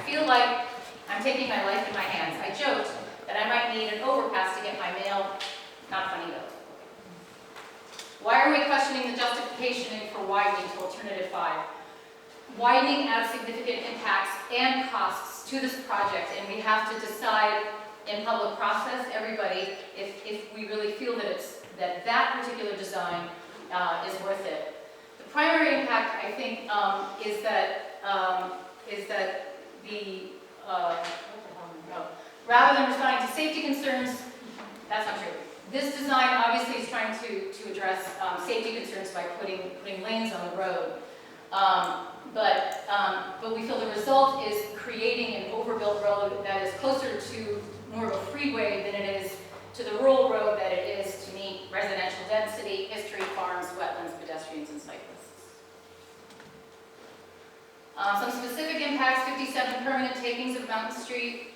feel like I'm taking my life in my hands. I joked that I might need an overpass to get my mail. Not funny though. Why are we questioning the justification for widening to alternative 5? Widening adds significant impacts and costs to this project, and we have to decide in public process, everybody, if we really feel that that particular design is worth it. The primary impact, I think, is that the rather than responding to safety concerns, that's not true. This design obviously is trying to address safety concerns by putting lanes on the road. But we feel the result is creating an overbuilt road that is closer to more of a freeway than it is to the rural road that it is to meet residential density, history, farms, wetlands, pedestrians, and cyclists. Some specific impacts: 57 permanent takings of Mountain Street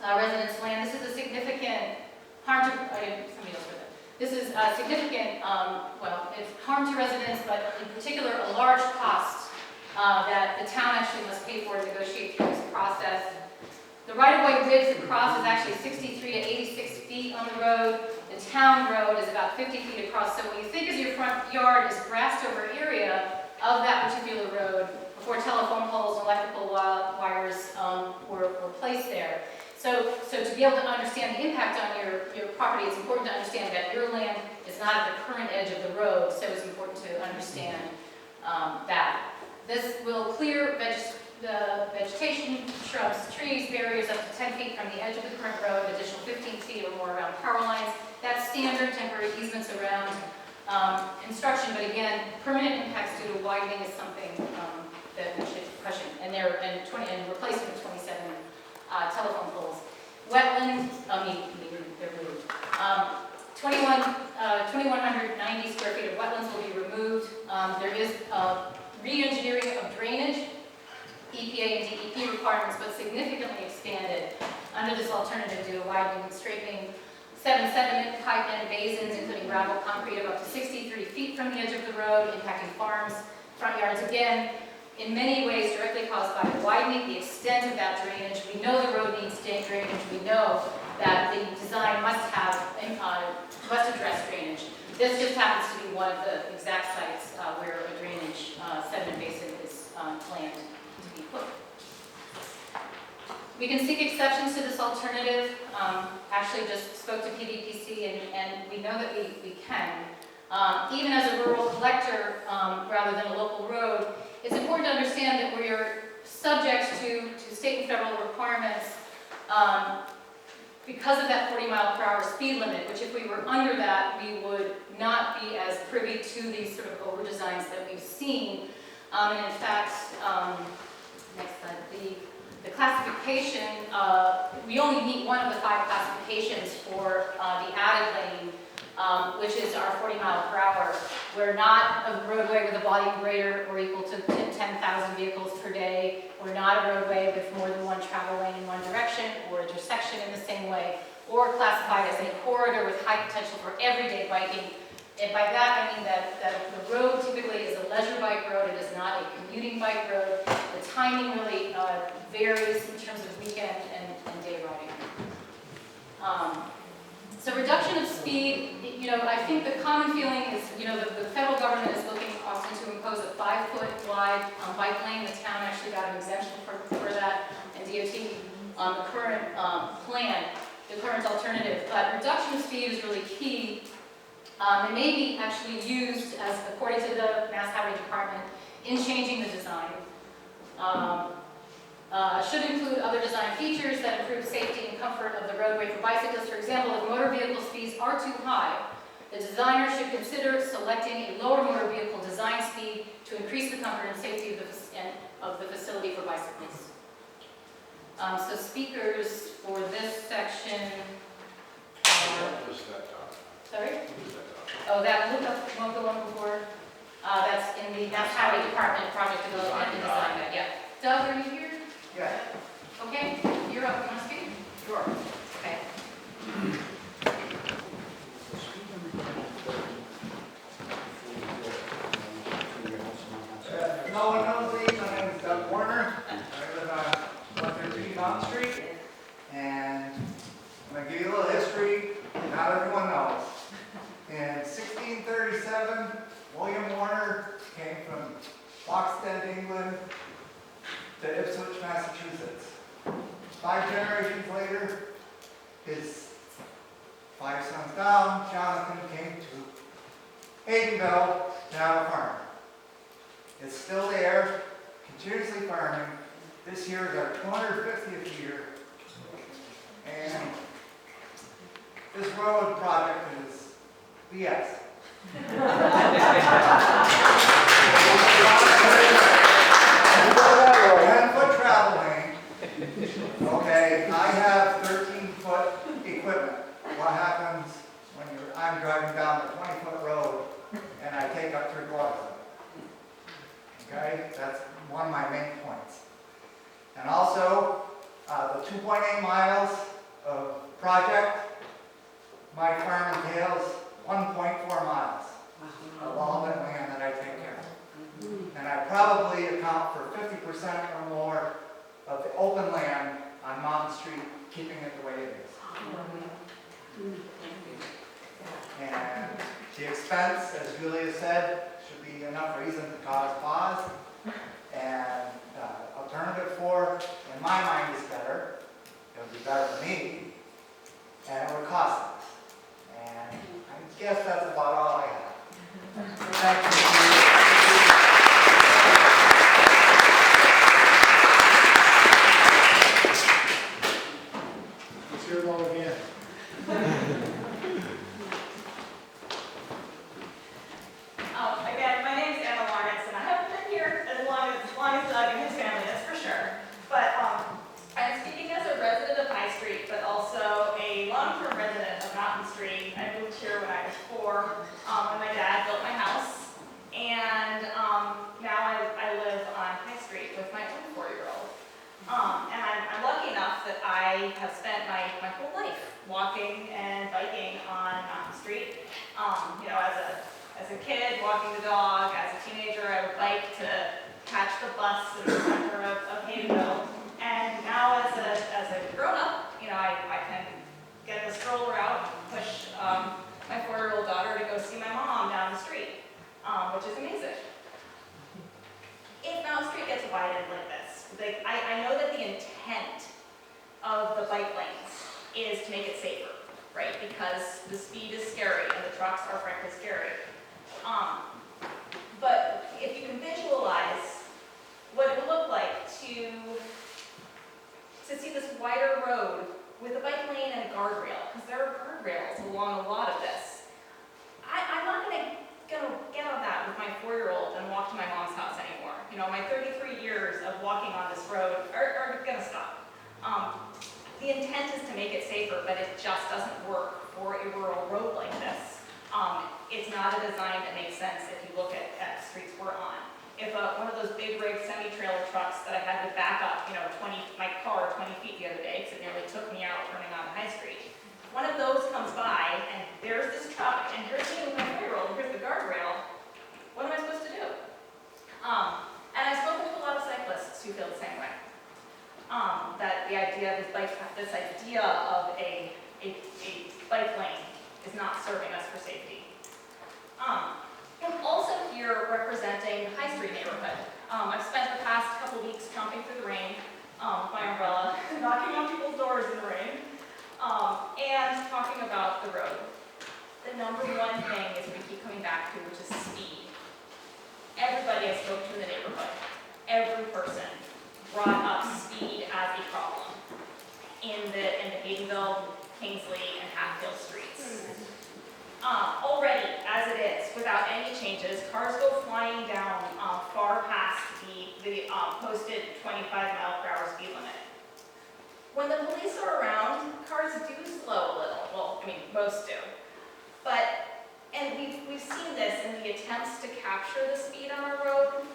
residents' land. This is a significant harm to, somebody else heard that. This is a significant, well, it's harm to residents, but in particular a large cost that the town actually must pay for to negotiate through this process. The right-of-way width across is actually 63 to 86 feet on the road. The town road is about 50 feet across. So what you think is your front yard is grassed over area of that particular road before telephone poles and electrical wires were placed there. So to be able to understand the impact on your property, it's important to understand that your land is not at the current edge of the road, so it's important to understand that. This will clear the vegetation, shrubs, trees, barriers up to 10 feet from the edge of the current road, additional 15 feet or more around power lines. That's standard. Temporary easements around construction, but again, permanent impacts due to widening is something that we should question. And replacement of 27 telephone poles. Wetlands, they're moved. 2,190 square feet of wetlands will be removed. There is re-engineering of drainage, EPA and DEP requirements, but significantly expanded under this alternative due to widening and straightening 7 sediment pipe and basins, including gravel concrete of up to 63 feet from the edge of the road, impacting farms, front yards. Again, in many ways directly caused by widening, the extent of that drainage. We know the road needs drainage. We know that the design must address drainage. This just happens to be one of the exact sites where a drainage sediment basin is planned to be put. We can seek exceptions to this alternative. Actually just spoke to PVPC and we know that we can. Even as a rural collector rather than a local road, it's important to understand that we are subject to state and federal requirements because of that 40-mile-per-hour speed limit, which if we were under that, we would not be as privy to these sort of over-designs that we've seen. And in fact, next slide, the classification, we only meet one of the 5 classifications for the added lane, which is our 40-mile-per-hour. We're not a roadway with a volume greater or equal to 10,000 vehicles per day. We're not a roadway with more than one travel lane in one direction or intersection in the same way, or classified as a corridor with high potential for everyday biking. And by that, I mean that the road typically is a leisure bike road. It is not a commuting bike road. The timing really varies in terms of weekend and day riding. So reduction of speed, I think the common feeling is, the federal government is looking often to impose a 5-foot wide bike lane. The town actually got an exemption for that, and DOT on the current plan, the current alternative. But reduction of speed is really key. It may be actually used as, according to the Mass Highway Department, in changing the design. Should include other design features that improve safety and comfort of the roadway for bicyclists. For example, if motor vehicle speeds are too high, the designer should consider selecting a lower motor vehicle design speed to increase the comfort and safety of the facility for bicyclists. So speakers for this section are... Sorry? Oh, that look up the one before. That's in the Mass Highway Department project development and design guide. Yeah. Doug, are you here? Yeah. Okay, you're up. You want to speak? Sure. Okay. No one knows me. My name is Doug Warner. I live on Ipswich, Massachusetts. 5 generations later, his 5 sons down, Jonathan came to Haydenville to have a farm. It's still there, continuously farming. This year is our 250th year. And this road project is BS. 10-foot travel lane. Okay, I have 13-foot equipment. What happens when I'm driving down the 20-foot road and I take up 3/4 of it? Okay, that's one of my main points. And also, the 2.8 miles of project, my farm entails 1.4 miles of all that land that I take care of. And I probably account for 50% or more of the open land on Mountain Street, keeping it the way it is. And the expense, as Julia said, should be enough reason to cause pause. And alternative 4, in my mind, is better. It would be better for me, and it would cost less. And I guess that's about all I have. Thank you. Let's hear it all again. Again, my name is Anna Lawrence, and I haven't been here as long as Doug and his family, that's for sure. But I'm speaking as a resident of High Street, but also a long-term resident of Mountain Street. I moved here when I was 4, when my dad built my house, and now I live on High Street with my own 4-year-old. And I'm lucky enough that I have spent my whole life walking and biking on Mountain Street. You know, as a kid, walking the dog. As a teenager, I would bike to catch the bus in the center of Haydenville. And now as a grown-up, you know, I can get the stroller out, push my 4-year-old daughter to go see my mom down the street, which is amazing. If Mountain Street gets widened like this, I know that the intent of the bike lanes is to make it safer, right? Because the speed is scary and the trucks are frankly scary. But if you can visualize what it would look like to see this wider road with a bike lane and a guardrail, because there are guardrails along a lot of this. I'm not gonna get on that with my 4-year-old and walk to my mom's house anymore. You know, my 33 years of walking on this road are gonna stop. The intent is to make it safer, but it just doesn't work for a rural road like this. It's not a design that makes sense if you look at streets we're on. If one of those big rig semi-trailer trucks that I had to back up, you know, my car 20 feet the other day, because it nearly took me out turning on High Street. If one of those comes by, and there's this truck, and here's me with my 4-year-old, here's the guardrail, what am I supposed to do? And I've spoken to a lot of cyclists who feel the same way. That the idea of this idea of a bike lane is not serving us for safety. I'm also here representing the High Street neighborhood. I've spent the past couple weeks jumping through the rain with my umbrella, knocking on people's doors in the rain, and talking about the road. The number one thing is we keep coming back to, which is speed. Everybody I spoke to in the neighborhood, every person brought up speed as a problem in the Haydenville, Kingsley, and Hatfield streets. Already, as it is, without any changes, cars go flying down far past the posted 25-mile-per-hour speed limit. When the police are around, cars do slow a little. Well, I mean, most do. And we've seen this in the attempts to capture the speed on our road.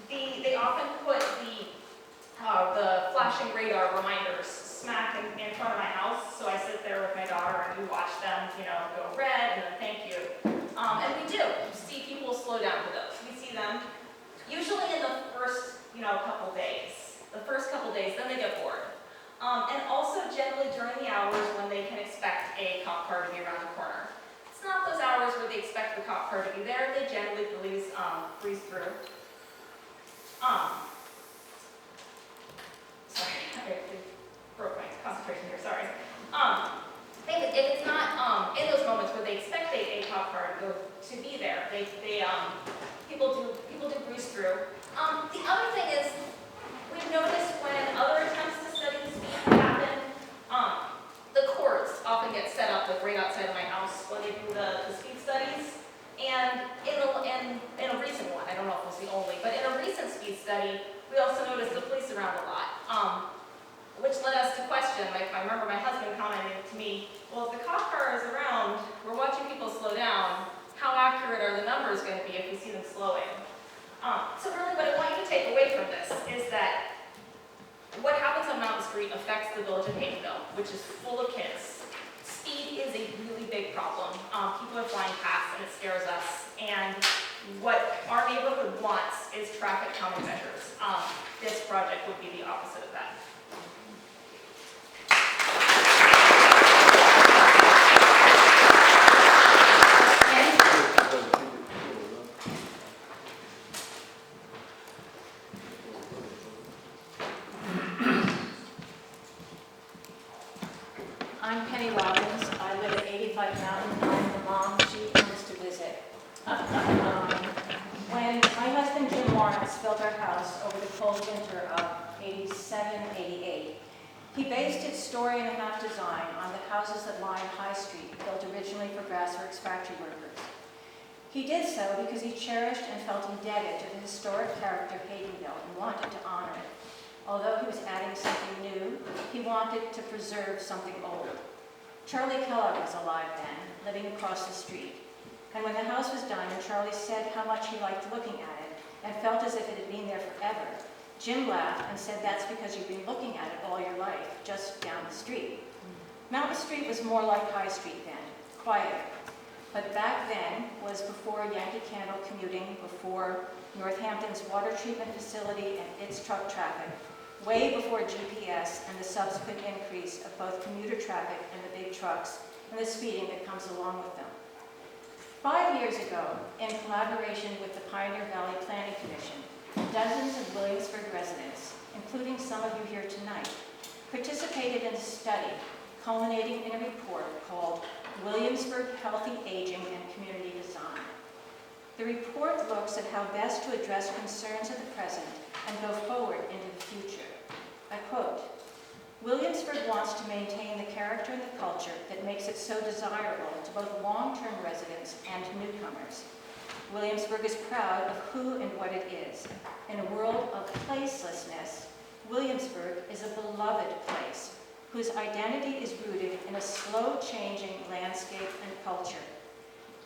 They often put the flashing radar reminders smack in front of my house, so I sit there with my daughter and we watch them, you know, go red and then thank you. And we do see people slow down to those. We see them usually in the first, couple days. The first couple days, then they get bored. And also generally during the hours when they can expect a cop car to be around the corner. It's not those hours where they expect the cop car to be there. They generally breeze through. of Mountain Street affects the village of Haydenville, which is full of kids. Speed is a really big problem. People are flying past and it scares us. And what our neighborhood wants is traffic calming measures. This project would be the opposite of that. I'm Penny Robbins. I live at 85 Mountain. I'm the mom. She comes to visit. When my husband Jim Lawrence built our house over the cold winter of 87, 88, he based its story-and-a-half design on the houses that line High Street, built originally for Brassworks factory workers. He did so because he cherished and felt indebted to the historic character of Haydenville and wanted to honor it. Although he was adding something new, he wanted to preserve something old. Charlie Kellogg was alive then, living across the street. And when the house was done and Charlie said how much he liked looking at it and felt as if it had been there forever, Jim laughed and said that's because you've been looking at it all your life, just down the street. Mountain Street was more like High Street then, quieter. But back then was before Yankee Candle commuting, before Northampton's water treatment facility and its truck traffic, way before GPS and the subsequent increase of both commuter traffic and the big trucks and the speeding that comes along with them. 5 years ago, in collaboration with the Pioneer Valley Planning Commission, dozens of Williamsburg residents, including some of you here tonight, participated in a study culminating in a report called Williamsburg Healthy Aging and Community Design. The report looks at how best to address concerns of the present and go forward into the future. I quote, "Williamsburg wants to maintain the character and the culture that makes it so desirable to both long-term residents and newcomers. Williamsburg is proud of who and what it is. In a world of placelessness, Williamsburg is a beloved place whose identity is rooted in a slow-changing landscape and culture.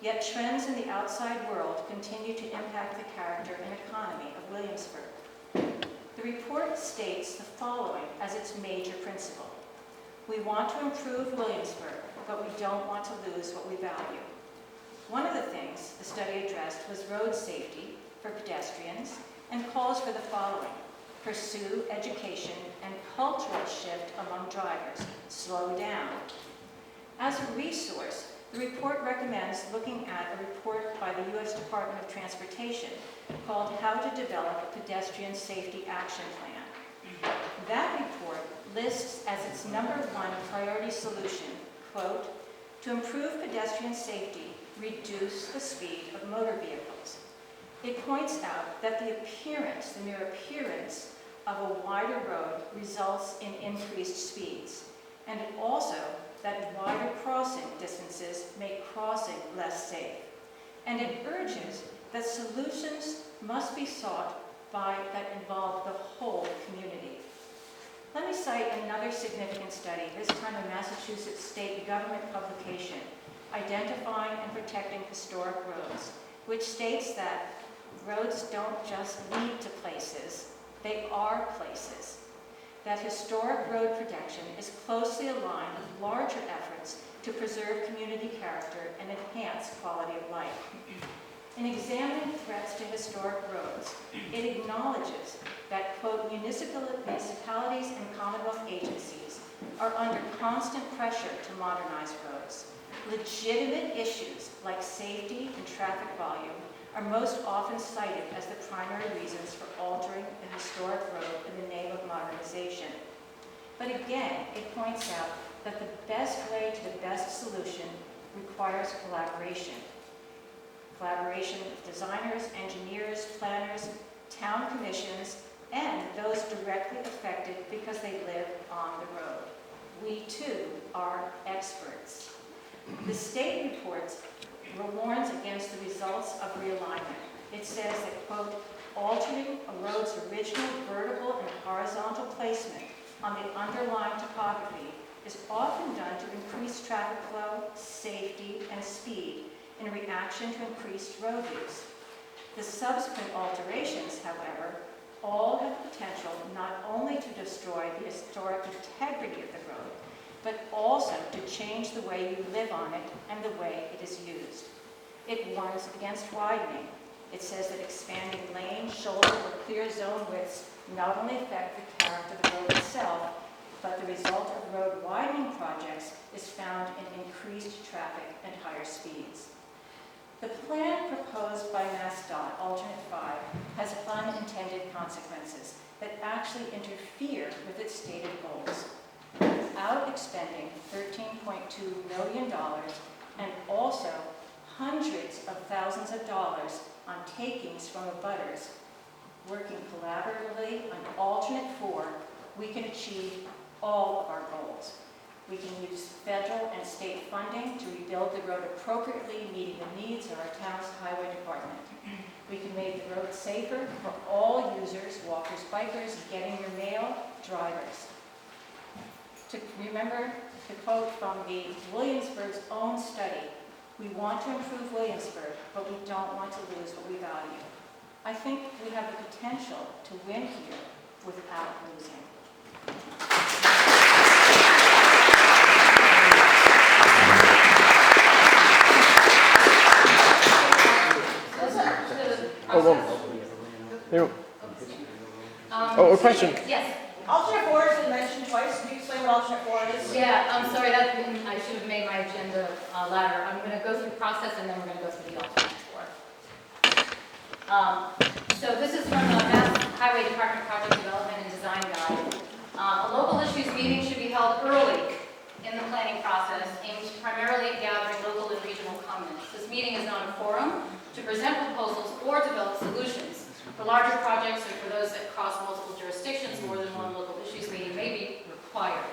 Yet trends in the outside world continue to impact the character and economy of Williamsburg." The report states the following as its major principle. We want to improve Williamsburg, but we don't want to lose what we value. One of the things the study addressed was road safety for pedestrians and calls for the following: pursue education and cultural shift among drivers, slow down. As a resource, the report recommends looking at a report by the U.S. Department of Transportation called How to Develop a Pedestrian Safety Action Plan. That report lists as its #1 priority solution, quote, to improve pedestrian safety, reduce the speed of motor vehicles. It points out that the mere appearance of a wider road results in increased speeds, and also that wider crossing distances make crossing less safe. And it urges that solutions must be sought that involve the whole community. Let me cite another significant study, this time a Massachusetts state government publication, Identifying and Protecting Historic Roads, which states that roads don't just lead to places, they are places. That historic road protection is closely aligned with larger efforts to preserve community character and enhance quality of life. In examining threats to historic roads, it acknowledges that, quote, municipalities and Commonwealth agencies are under constant pressure to modernize roads. Legitimate issues like safety and traffic volume are most often cited as the primary reasons for altering a historic road in the name of modernization. But again, it points out that the best way to the best solution requires collaboration. Collaboration with designers, engineers, planners, town commissions, and those directly affected because they live on the road. We too are experts. The state reports warns against the results of realignment. It says that, quote, altering a road's original vertical and horizontal placement on the underlying topography is often done to increase traffic flow, safety, and speed in reaction to increased road use. The subsequent alterations, however, all have potential not only to destroy the historic integrity of the road, but also to change the way you live on it and the way it is used. It warns against widening. It says that expanding lane, shoulder, or clear zone widths not only affect the character of the road itself, but the result of road widening projects is found in increased traffic and higher speeds. The plan proposed by MassDOT, alternate 5, has unintended consequences that actually interfere with its stated goals. Without expending $13.2 million and also hundreds of thousands of dollars on takings from abutters, working collaboratively on alternate 4, we can achieve all of our goals. We can use federal and state funding to rebuild the road appropriately, meeting the needs of our town's highway department. We can make the road safer for all users, walkers, bikers, getting your mail, drivers. To remember the quote from the Williamsburg's own study, we want to improve Williamsburg, but we don't want to lose what we value. I think we have the potential to win here without losing. A question. Yes. Alternate 4 has been mentioned twice. Can you explain what alternate 4 is? Yeah, I'm sorry, I should have made my agenda ladder. I'm going to go through process and then we're going to go through the alternate 4. So this is from the Mass Highway Department Project Development and Design Guide. A local issues meeting should be held early in the planning process, aimed primarily at gathering local and regional comments. This meeting is not a forum to present proposals or develop solutions. For larger projects or for those that cross multiple jurisdictions, more than one local issues meeting may be required.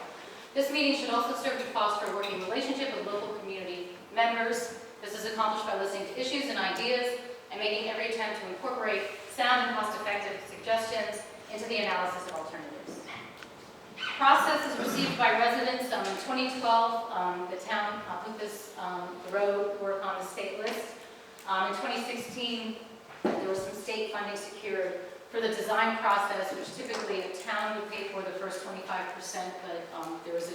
This meeting should also serve to foster a working relationship with local community members. This is accomplished by listening to issues and ideas and making every attempt to incorporate sound and cost-effective suggestions into the analysis of alternatives. Process is received by residents. In 2012, the town put this the road work on the state list. In 2016, there was some state funding secured for the design process, which typically the town would pay for the first 25%, but there was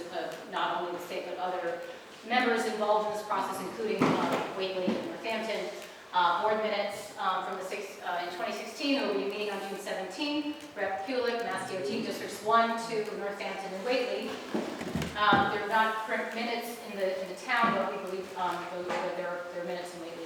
not only the state but other members involved in this process, including Whately and Northampton. Board minutes from in 2016, there will be a meeting on June 17. Rep. Kulik, Mass DOT Districts 1, 2, Northampton, and Whately. There are not print minutes in the town, but we believe there are minutes in Whately